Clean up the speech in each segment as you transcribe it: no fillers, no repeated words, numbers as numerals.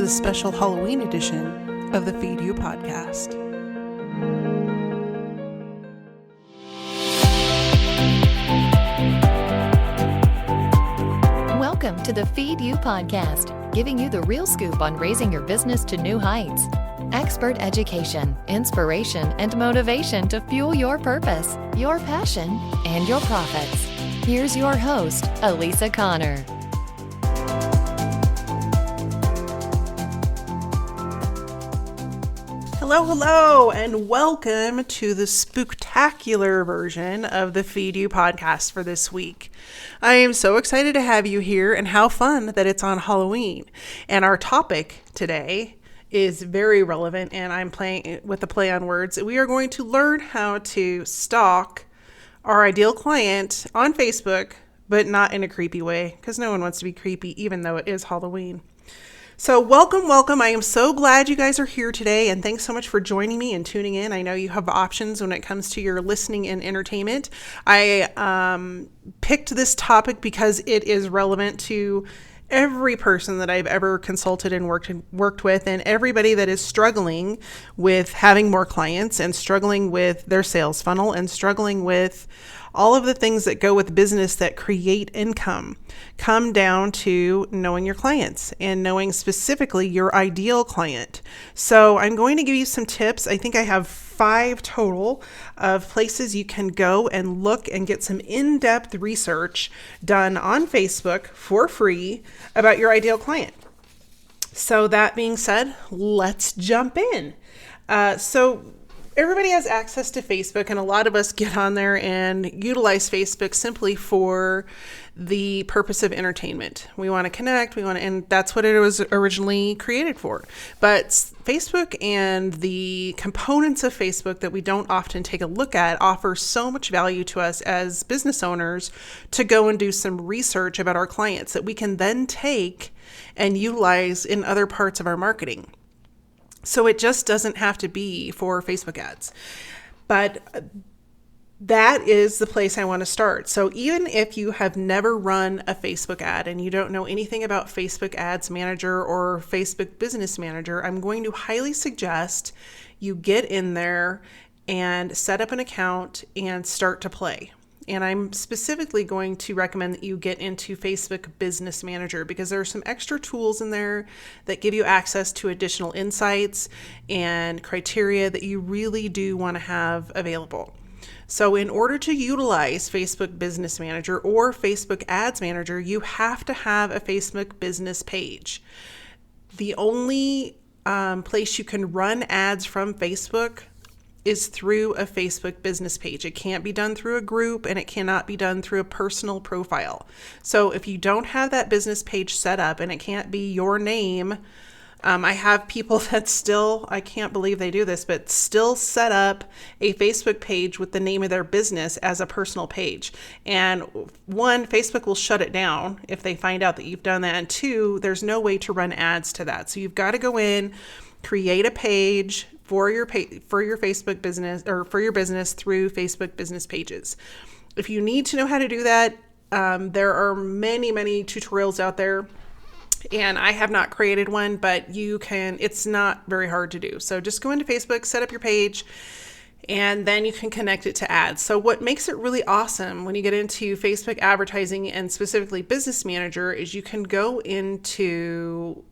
the special Halloween edition of the Feed You podcast. Welcome to the Feed You podcast, giving you the real scoop on raising your business to new heights. Expert education, inspiration, and motivation to fuel your purpose, your passion, and your profits. Here's your host, Elisa Connor. Hello, and welcome to the spooktacular version of the Feed You podcast for this week. I am so excited to have you here, and how fun that it's on Halloween. And our topic today is very relevant, and I'm playing with the play on words. We are going to learn how to stalk our ideal client on Facebook, but not in a creepy way, because no one wants to be creepy, even though it is Halloween. So welcome. I am so glad you guys are here today, and thanks so much for joining me and tuning in. I know you have options when it comes to your listening and entertainment. I picked this topic because it is relevant to every person that I've ever consulted and worked with, and everybody that is struggling with having more clients and struggling with their sales funnel and struggling with all of the things that go with business that create income come down to knowing your clients and knowing specifically your ideal client. So I'm going to give you some tips. I think I have 5 total of places you can go and look and get some in-depth research done on Facebook for free about your ideal client. So that being said, let's jump in. So everybody has access to Facebook, and a lot of us get on there and utilize Facebook simply for the purpose of entertainment. We want to connect, and that's what it was originally created for. But Facebook and the components of Facebook that we don't often take a look at offer so much value to us as business owners to go and do some research about our clients that we can then take and utilize in other parts of our marketing. So it just doesn't have to be for Facebook ads. But that is the place I want to start. So even if you have never run a Facebook ad and you don't know anything about Facebook Ads Manager or Facebook Business Manager, I'm going to highly suggest you get in there and set up an account and start to play. And I'm specifically going to recommend that you get into Facebook Business Manager because there are some extra tools in there that give you access to additional insights and criteria that you really do want to have available. So in order to utilize Facebook Business Manager or Facebook Ads Manager, you have to have a Facebook business page. The only place you can run ads from Facebook is through a Facebook business page. It can't be done through a group, and it cannot be done through a personal profile. So if you don't have that business page set up, and it can't be your name, I have people that still, I can't believe they do this, but still set up a Facebook page with the name of their business as a personal page. And 1, Facebook will shut it down if they find out that you've done that. And 2, there's no way to run ads to that. So you've got to go in, create a page for your Facebook business or for your business through Facebook business pages. If you need to know how to do that, there are many tutorials out there, and I have not created one, but you can. It's not very hard to do. So just go into Facebook, set up your page, and then you can connect it to ads. So what makes it really awesome when you get into Facebook advertising and specifically Business Manager is you can go into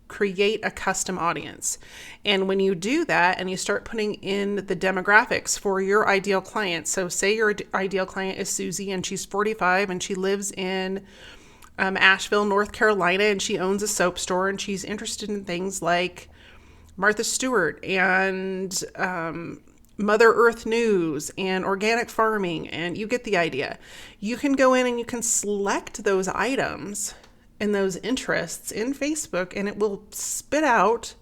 create a custom audience. And when you do that and you start putting in the demographics for your ideal client, so say your ideal client is Susie and she's 45 and she lives in Asheville, North Carolina, and she owns a soap store and she's interested in things like Martha Stewart and Mother Earth News and organic farming, and you get the idea. You can go in and you can select those items and those interests in Facebook, and it will spit out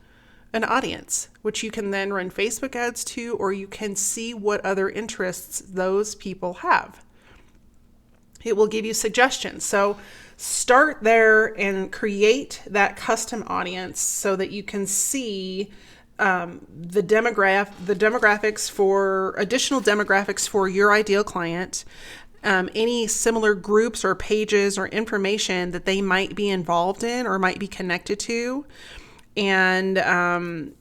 an audience, which you can then run Facebook ads to, or you can see what other interests those people have. It will give you suggestions. So start there and create that custom audience so that you can see the demographics for additional demographics for your ideal client, any similar groups or pages or information that they might be involved in or might be connected to. And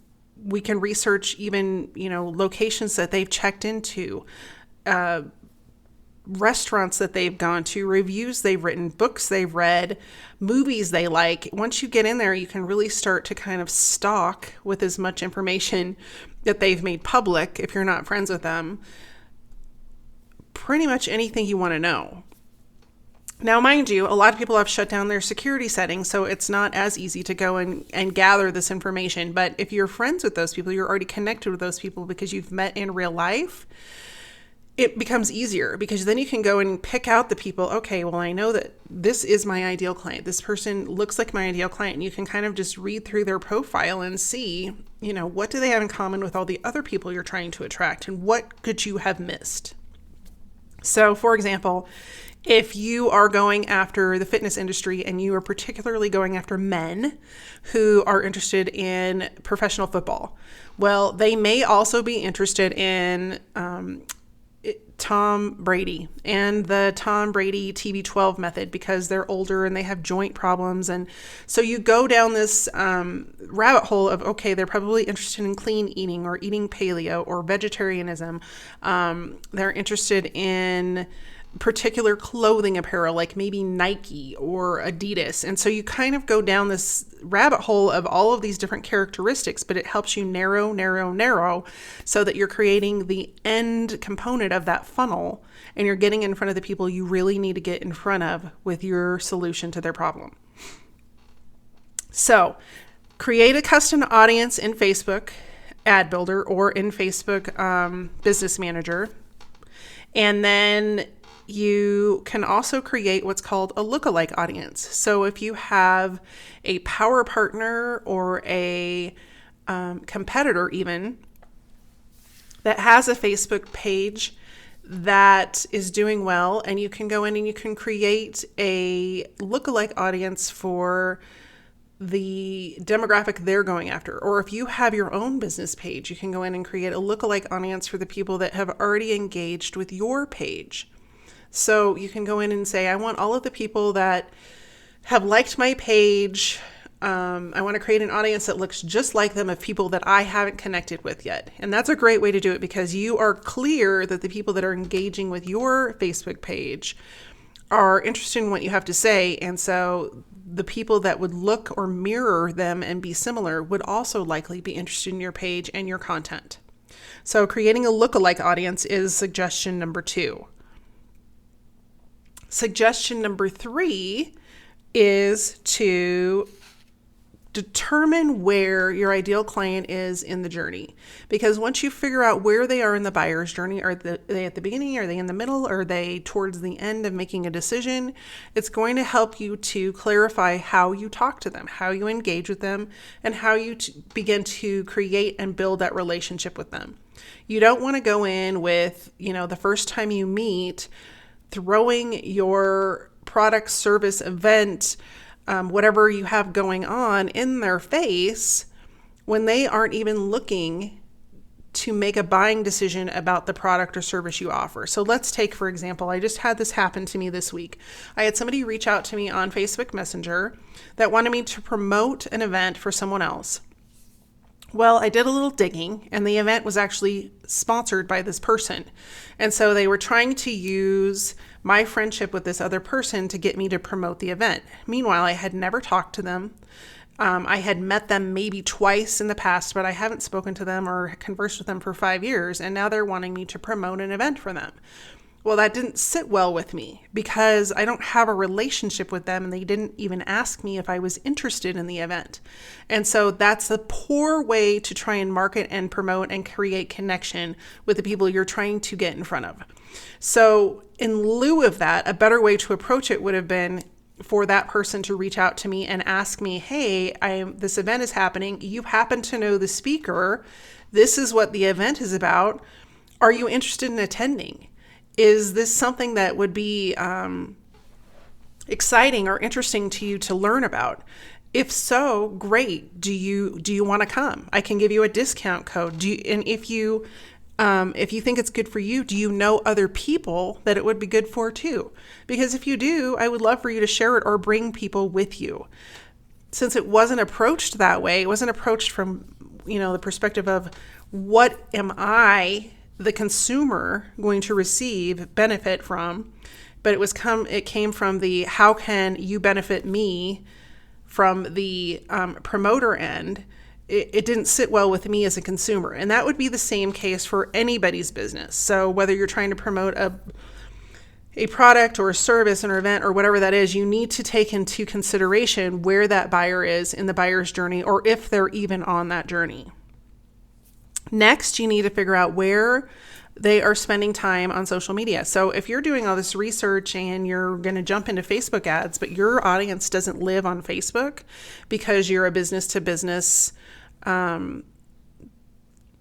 we can research even, locations that they've checked into, restaurants that they've gone to, reviews they've written, books they've read, movies they like. Once you get in there, you can really start to kind of stalk with as much information that they've made public, if you're not friends with them, pretty much anything you want to know. Now, mind you, a lot of people have shut down their security settings, so it's not as easy to go and gather this information. But if you're friends with those people, you're already connected with those people because you've met in real life, it becomes easier because then you can go and pick out the people. Okay, well, I know that this is my ideal client. This person looks like my ideal client. And you can kind of just read through their profile and see, what do they have in common with all the other people you're trying to attract and what could you have missed? So, for example, if you are going after the fitness industry and you are particularly going after men who are interested in professional football, well, they may also be interested in Tom Brady and the Tom Brady TB12 method because they're older and they have joint problems. And so you go down this rabbit hole of, okay, they're probably interested in clean eating or eating paleo or vegetarianism. They're interested in particular clothing apparel, like maybe Nike or Adidas. And so you kind of go down this rabbit hole of all of these different characteristics, but it helps you narrow so that you're creating the end component of that funnel and you're getting in front of the people you really need to get in front of with your solution to their problem. So create a custom audience in Facebook Ad Builder or in Facebook Business Manager. And then you can also create what's called a lookalike audience. So if you have a power partner or a competitor even that has a Facebook page that is doing well, and you can go in and you can create a lookalike audience for the demographic they're going after. Or if you have your own business page, you can go in and create a lookalike audience for the people that have already engaged with your page. So you can go in and say, I want all of the people that have liked my page. I want to create an audience that looks just like them of people that I haven't connected with yet. And that's a great way to do it because you are clear that the people that are engaging with your Facebook page are interested in what you have to say. And so the people that would look or mirror them and be similar would also likely be interested in your page and your content. So creating a lookalike audience is suggestion number 2. Suggestion number 3 is to determine where your ideal client is in the journey. Because once you figure out where they are in the buyer's journey, are they at the beginning, are they in the middle, are they towards the end of making a decision, it's going to help you to clarify how you talk to them, how you engage with them, and how you begin to create and build that relationship with them. You don't want to go in with, the first time you meet, throwing your product, service, event, whatever you have going on in their face when they aren't even looking to make a buying decision about the product or service you offer. So let's take, for example, I just had this happen to me this week. I had somebody reach out to me on Facebook Messenger that wanted me to promote an event for someone else. Well, I did a little digging, and the event was actually sponsored by this person. And so they were trying to use my friendship with this other person to get me to promote the event. Meanwhile, I had never talked to them. I had met them maybe twice in the past, but I haven't spoken to them or conversed with them for 5 years. And now they're wanting me to promote an event for them. Well, that didn't sit well with me because I don't have a relationship with them and they didn't even ask me if I was interested in the event. And so that's a poor way to try and market and promote and create connection with the people you're trying to get in front of. So in lieu of that, a better way to approach it would have been for that person to reach out to me and ask me, hey, this event is happening. You happen to know the speaker. This is what the event is about. Are you interested in attending? Is this something that would be exciting or interesting to you to learn about? If so, great. Do you want to come? I can give you a discount code. And if you think it's good for you, do you know other people that it would be good for too? Because if you do, I would love for you to share it or bring people with you. since it wasn't approached that way, it wasn't approached from, the perspective of what am I, the consumer, going to receive benefit from, but it came from the how can you benefit me from the promoter end. It didn't sit well with me as a consumer. And that would be the same case for anybody's business. So whether you're trying to promote a product or a service or event or whatever that is, you need to take into consideration where that buyer is in the buyer's journey, or if they're even on that journey. Next, you need to figure out where they are spending time on social media. So if you're doing all this research and you're going to jump into Facebook ads, but your audience doesn't live on Facebook because you're a business to business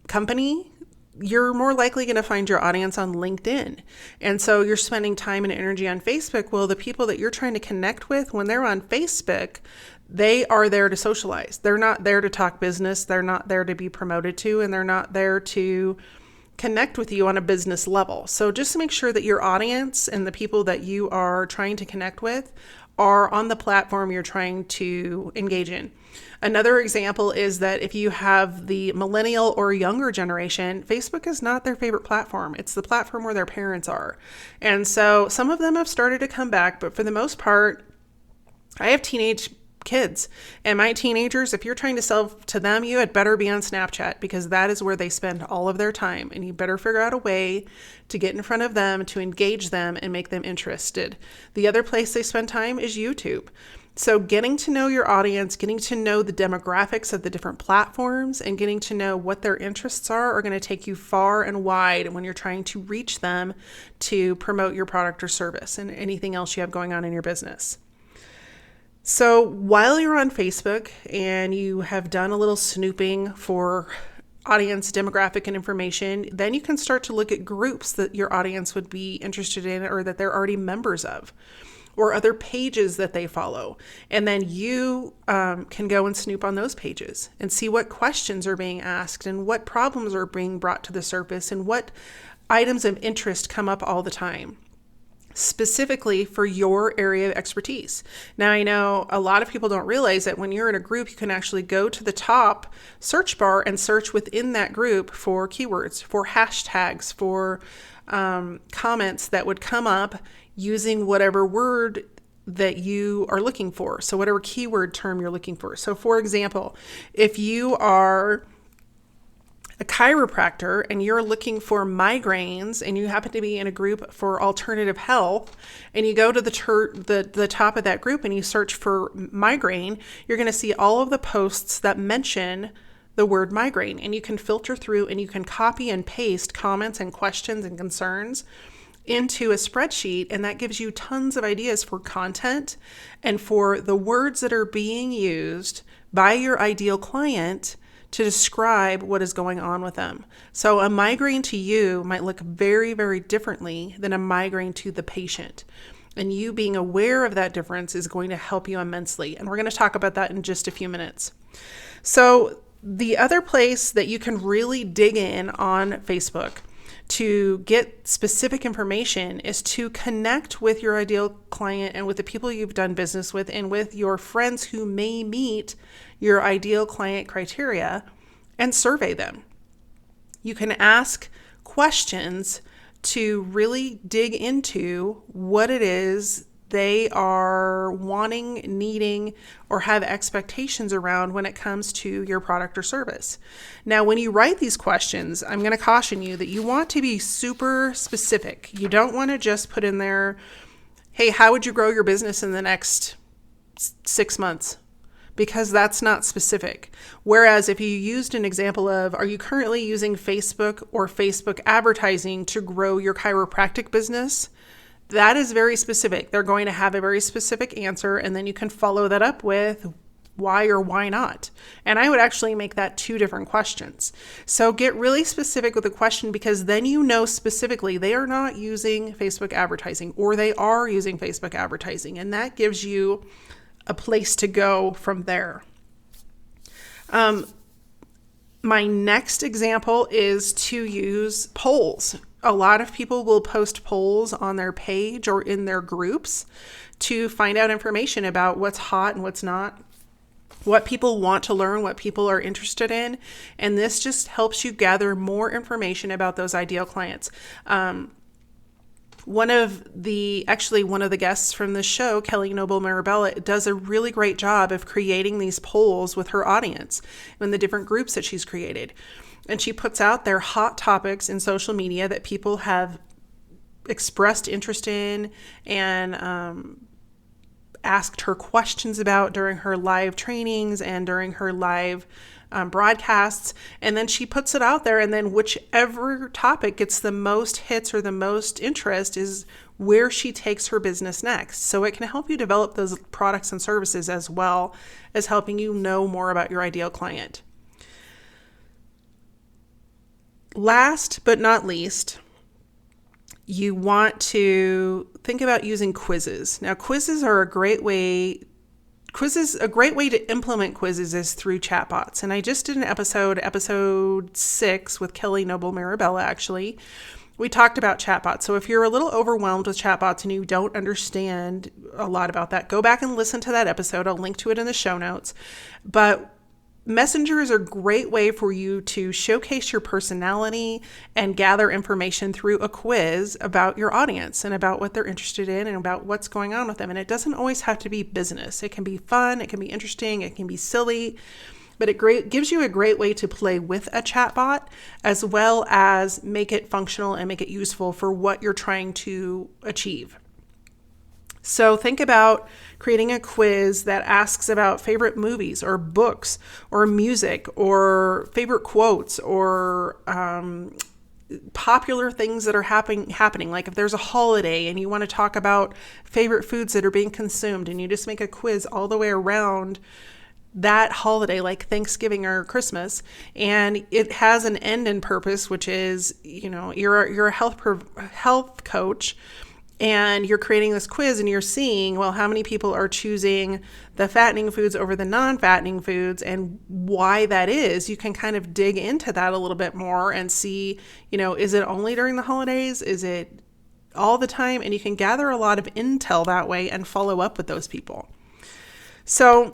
company, you're more likely going to find your audience on LinkedIn. And so you're spending time and energy on Facebook. Well, the people that you're trying to connect with, when they're on Facebook, they are there to socialize. They're not there to talk business. They're not there to be promoted to, and they're not there to connect with you on a business level. So just make sure that your audience and the people that you are trying to connect with are on the platform you're trying to engage in. Another example is that if you have the millennial or younger generation, Facebook is not their favorite platform. It's the platform where their parents are. And so some of them have started to come back, but for the most part, I have teenage kids, and my teenagers, if you're trying to sell to them, you had better be on Snapchat, because that is where they spend all of their time, and you better figure out a way to get in front of them, to engage them and make them interested. The other place they spend time is YouTube. So getting to know your audience, getting to know the demographics of the different platforms, and getting to know what their interests are going to take you far and wide when you're trying to reach them to promote your product or service and anything else you have going on in your business. So while you're on Facebook and you have done a little snooping for audience demographic and information, then you can start to look at groups that your audience would be interested in, or that they're already members of, or other pages that they follow. And then you can go and snoop on those pages and see what questions are being asked and what problems are being brought to the surface and what items of interest come up all the time, specifically for your area of expertise. Now, I know a lot of people don't realize that when you're in a group, you can actually go to the top search bar and search within that group for keywords, for hashtags, for comments that would come up using whatever word that you are looking for. So whatever keyword term you're looking for. So for example, if you are a chiropractor and you're looking for migraines and you happen to be in a group for alternative health, and you go to the top of that group and you search for migraine, you're going to see all of the posts that mention the word migraine, and you can filter through and you can copy and paste comments and questions and concerns into a spreadsheet, and that gives you tons of ideas for content and for the words that are being used by your ideal client to describe what is going on with them. So a migraine to you might look very, very differently than a migraine to the patient. And you being aware of that difference is going to help you immensely. And we're going to talk about that in just a few minutes. So the other place that you can really dig in on Facebook to get specific information is to connect with your ideal client and with the people you've done business with and with your friends who may meet your ideal client criteria, and survey them. You can ask questions to really dig into what it is they are wanting, needing, or have expectations around when it comes to your product or service. Now, when you write these questions, I'm going to caution you that you want to be super specific. You don't want to just put in there, hey, how would you grow your business in the next 6 months? Because that's not specific. Whereas if you used an example of, are you currently using Facebook or Facebook advertising to grow your chiropractic business? That is very specific. They're going to have a very specific answer, and then you can follow that up with why or why not. And I would actually make that 2 different questions. So get really specific with the question, because then you know specifically they are not using Facebook advertising, or they are using Facebook advertising, and that gives you a place to go from there. My next example is to use polls. A lot of people will post polls on their page or in their groups to find out information about what's hot and what's not what people want to learn, what people are interested in. And this just helps you gather more information about those ideal clients. One of the guests from the show, Kelly Noble Marabella, does a really great job of creating these polls with her audience in the different groups that she's created. And she puts out their hot topics in social media that people have expressed interest in and asked her questions about during her live trainings and during her live broadcasts. And then she puts it out there, and then whichever topic gets the most hits or the most interest is where she takes her business next. So it can help you develop those products and services as well as helping you know more about your ideal client. Last but not least, you want to think about using quizzes. Now, a great way to implement quizzes is through chatbots. And I just did an episode 6 with Kelly Noble Marabella, actually. We talked about chatbots. So if you're a little overwhelmed with chatbots and you don't understand a lot about that, go back and listen to that episode. I'll link to it in the show notes. But Messenger is a great way for you to showcase your personality and gather information through a quiz about your audience and about what they're interested in and about what's going on with them. And it doesn't always have to be business. It can be fun, it can be interesting, it can be silly, but it gives you a great way to play with a chatbot as well as make it functional and make it useful for what you're trying to achieve. So think about creating a quiz that asks about favorite movies or books or music or favorite quotes or popular things that are happening. Like if there's a holiday and you want to talk about favorite foods that are being consumed, and you just make a quiz all the way around that holiday, like Thanksgiving or Christmas, and it has an end and purpose, which is, you're a health coach. And you're creating this quiz and you're seeing, well, how many people are choosing the fattening foods over the non-fattening foods and why that is. You can kind of dig into that a little bit more and see, is it only during the holidays? Is it all the time? And you can gather a lot of intel that way and follow up with those people. So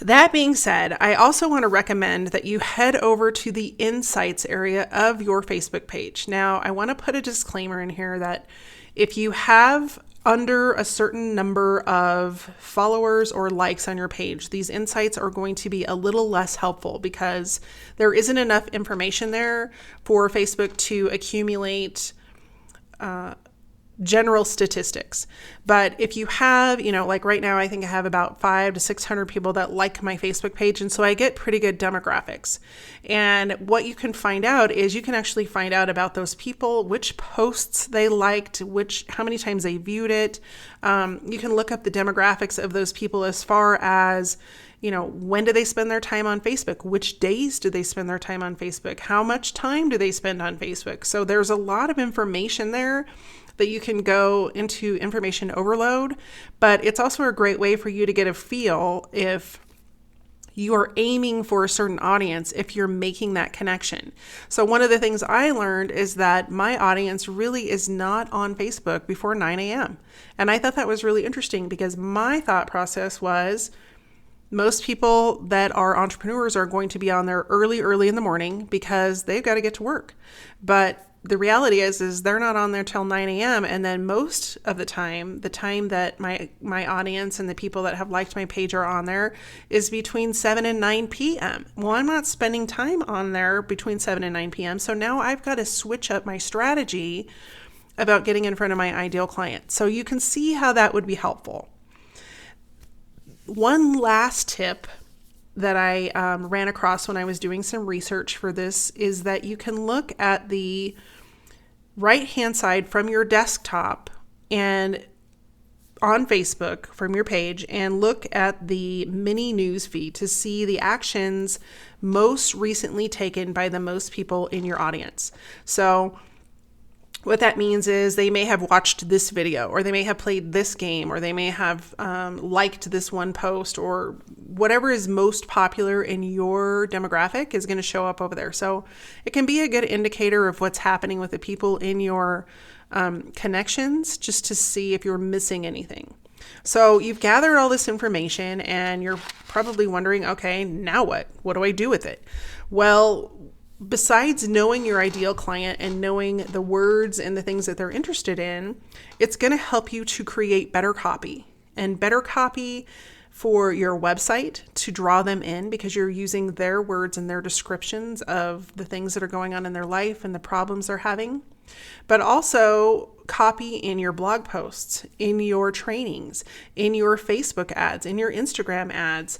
that being said, I also want to recommend that you head over to the insights area of your Facebook page. Now, I want to put a disclaimer in here that if you have under a certain number of followers or likes on your page, these insights are going to be a little less helpful because there isn't enough information there for Facebook to accumulate general statistics. But if you have, like right now, I think I have about 500 to 600 people that like my Facebook page. And so I get pretty good demographics. And what you can find out is you can actually find out about those people, which posts they liked, how many times they viewed it. You can look up the demographics of those people as far as, when do they spend their time on Facebook? Which days do they spend their time on Facebook? How much time do they spend on Facebook? So there's a lot of information there that you can go into information overload, but it's also a great way for you to get a feel if you are aiming for a certain audience, if you're making that connection. So one of the things I learned is that my audience really is not on Facebook before 9 a.m. And I thought that was really interesting because my thought process was most people that are entrepreneurs are going to be on there early in the morning because they've got to get to work. But the reality is they're not on there till 9 a.m. And then most of the time that my audience and the people that have liked my page are on there is between 7 and 9 p.m. Well, I'm not spending time on there between 7 and 9 p.m. So now I've got to switch up my strategy about getting in front of my ideal client. So you can see how that would be helpful. One last tip that I ran across when I was doing some research for this is that you can look at the right-hand side from your desktop and on Facebook from your page and look at the mini news feed to see the actions most recently taken by the most people in your audience. So what that means is they may have watched this video, or they may have played this game, or they may have liked this one post, or whatever is most popular in your demographic is going to show up over there. So it can be a good indicator of what's happening with the people in your connections, just to see if you're missing anything. So you've gathered all this information and you're probably wondering, okay, now what? What do I do with it? Well, besides knowing your ideal client and knowing the words and the things that they're interested in, it's going to help you to create better copy for your website to draw them in, because you're using their words and their descriptions of the things that are going on in their life and the problems they're having. But also copy in your blog posts, in your trainings, in your Facebook ads, in your Instagram ads,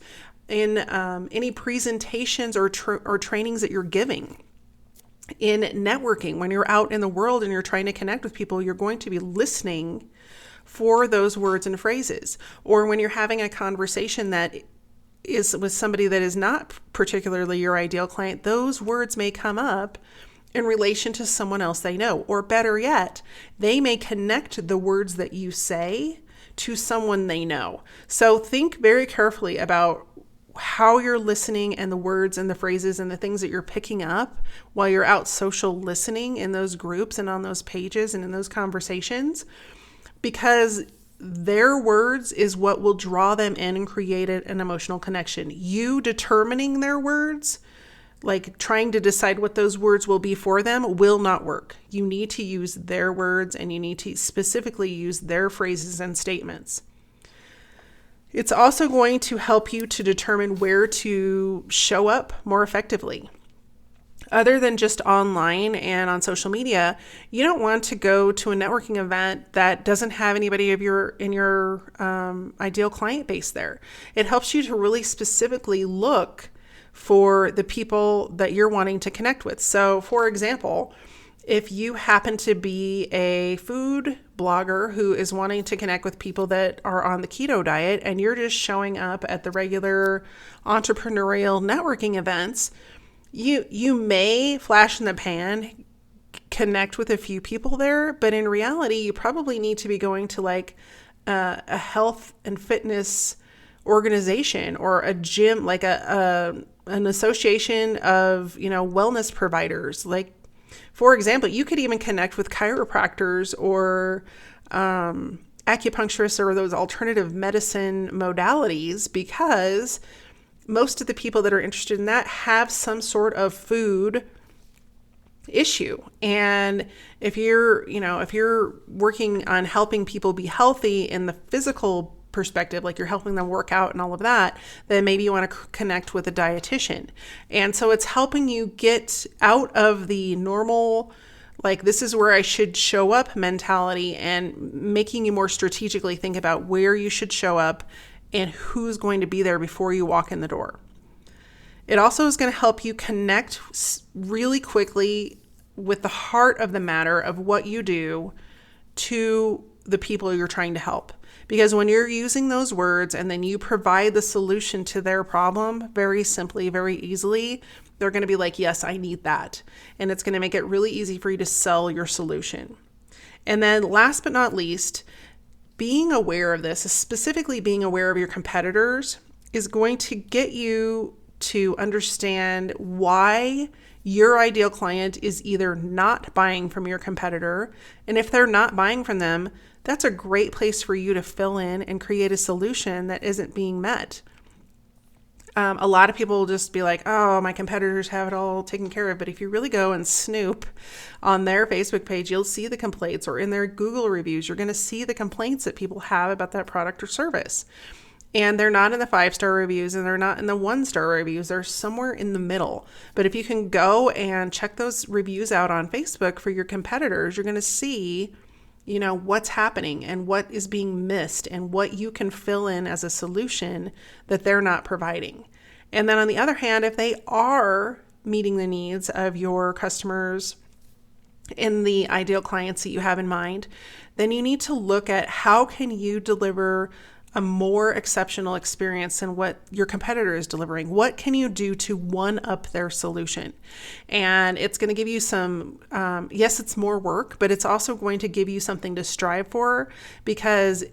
in any presentations or trainings that you're giving. In networking, when you're out in the world and you're trying to connect with people, you're going to be listening for those words and phrases. Or when you're having a conversation that is with somebody that is not particularly your ideal client, those words may come up in relation to someone else they know. Or better yet, they may connect the words that you say to someone they know. So think very carefully about how you're listening and the words and the phrases and the things that you're picking up while you're out social listening in those groups and on those pages and in those conversations, because their words is what will draw them in and create an emotional connection. You determining their words, like trying to decide what those words will be for them, will not work. You need to use their words and you need to specifically use their phrases and statements. It's also going to help you to determine where to show up more effectively. Other than just online and on social media, you don't want to go to a networking event that doesn't have anybody in your ideal client base there. It helps you to really specifically look for the people that you're wanting to connect with. So, for example, if you happen to be a food blogger who is wanting to connect with people that are on the keto diet and you're just showing up at the regular entrepreneurial networking events, you may flash in the pan, connect with a few people there, but in reality, you probably need to be going to like a health and fitness organization or a gym, like an association of, wellness providers. Like, for example, you could even connect with chiropractors or acupuncturists or those alternative medicine modalities, because most of the people that are interested in that have some sort of food issue. And if you're working on helping people be healthy in the physical perspective, like you're helping them work out and all of that, then maybe you want to connect with a dietitian. And so it's helping you get out of the normal, like, this is where I should show up mentality, and making you more strategically think about where you should show up and who's going to be there before you walk in the door. It also is going to help you connect really quickly with the heart of the matter of what you do to the people you're trying to help. Because when you're using those words and then you provide the solution to their problem very simply, very easily, they're going to be like, yes, I need that. And it's going to make it really easy for you to sell your solution. And then last but not least, being aware of this, specifically being aware of your competitors, is going to get you to understand why your ideal client is either not buying from your competitor. And if they're not buying from them, that's a great place for you to fill in and create a solution that isn't being met. A lot of people will just be like, oh, my competitors have it all taken care of. But if you really go and snoop on their Facebook page, you'll see the complaints, or in their Google reviews, you're going to see the complaints that people have about that product or service. And they're not in the 5-star reviews and they're not in the 1-star reviews. They're somewhere in the middle. But if you can go and check those reviews out on Facebook for your competitors, you're going to see, what's happening and what is being missed and what you can fill in as a solution that they're not providing. And then on the other hand, if they are meeting the needs of your customers and the ideal clients that you have in mind, then you need to look at how can you deliver a more exceptional experience than what your competitor is delivering. What can you do to one-up their solution? And it's going to give you some, yes, it's more work, but it's also going to give you something to strive for, because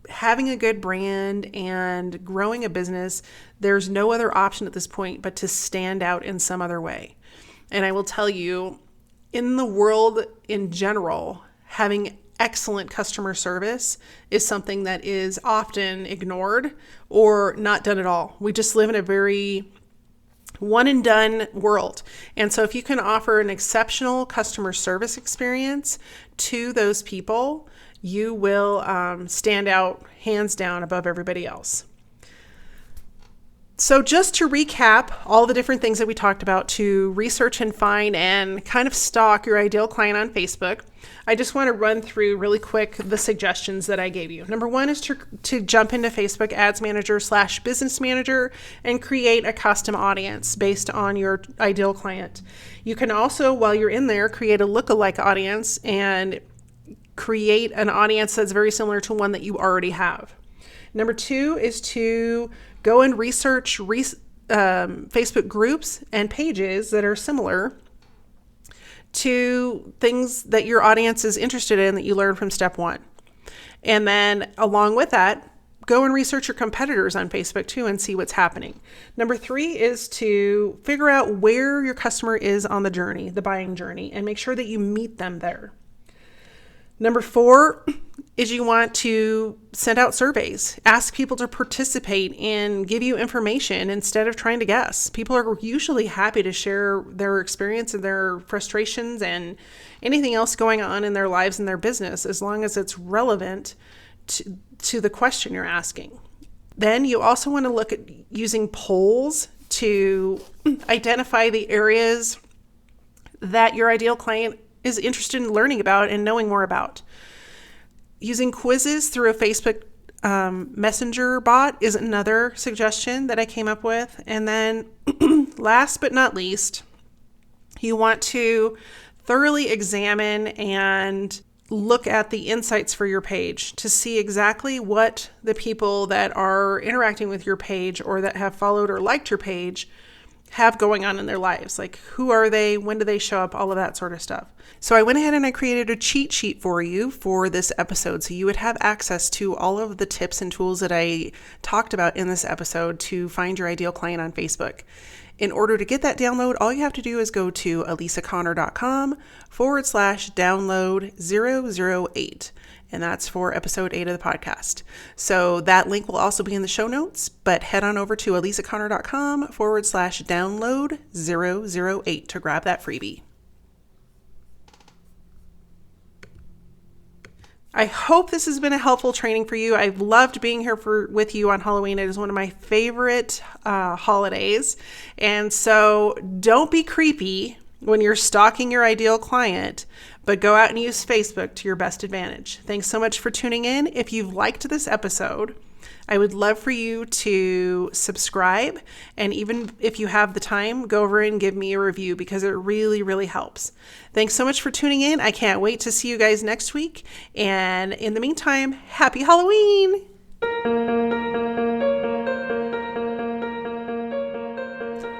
having a good brand and growing a business, there's no other option at this point but to stand out in some other way. And I will tell you, in the world in general, having excellent customer service is something that is often ignored or not done at all. We just live in a very one and done world. And so if you can offer an exceptional customer service experience to those people, you will stand out hands down above everybody else. So just to recap all the different things that we talked about to research and find and kind of stalk your ideal client on Facebook, I just want to run through really quick the suggestions that I gave you. Number one is to jump into Facebook Ads Manager / Business Manager and create a custom audience based on your ideal client. You can also, while you're in there, create a lookalike audience and create an audience that's very similar to one that you already have. Number two is to go and research Facebook groups and pages that are similar to things that your audience is interested in that you learned from step one. And then along with that, go and research your competitors on Facebook too and see what's happening. Number three is to figure out where your customer is on the journey, the buying journey, and make sure that you meet them there. Number four is you want to send out surveys. Ask people to participate and give you information instead of trying to guess. People are usually happy to share their experience and their frustrations and anything else going on in their lives and their business, as long as it's relevant to the question you're asking. Then you also want to look at using polls to identify the areas that your ideal client is interested in learning about and knowing more about. Using quizzes through a Facebook Messenger bot is another suggestion that I came up with. And then last but not least, you want to thoroughly examine and look at the insights for your page to see exactly what the people that are interacting with your page or that have followed or liked your page have going on in their lives. Like, who are they? When do they show up? All of that sort of stuff. So I went ahead and I created a cheat sheet for you for this episode. So you would have access to all of the tips and tools that I talked about in this episode to find your ideal client on Facebook. In order to get that download, all you have to do is go to elisaconnor.com/download 008. And that's for episode 8 of the podcast. So that link will also be in the show notes, but head on over to elisaconnor.com/download 008 to grab that freebie. I hope this has been a helpful training for you. I've loved being here with you on Halloween. It is one of my favorite holidays. And so don't be creepy when you're stalking your ideal client, but go out and use Facebook to your best advantage. Thanks so much for tuning in. If you've liked this episode, I would love for you to subscribe. And even if you have the time, go over and give me a review because it really, really helps. Thanks so much for tuning in. I can't wait to see you guys next week. And in the meantime, happy Halloween!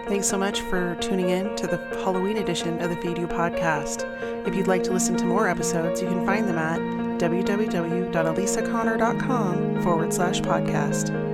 Thanks so much for tuning in to the Halloween edition of the Feed You podcast. If you'd like to listen to more episodes, you can find them at www.elisaconnor.com/podcast.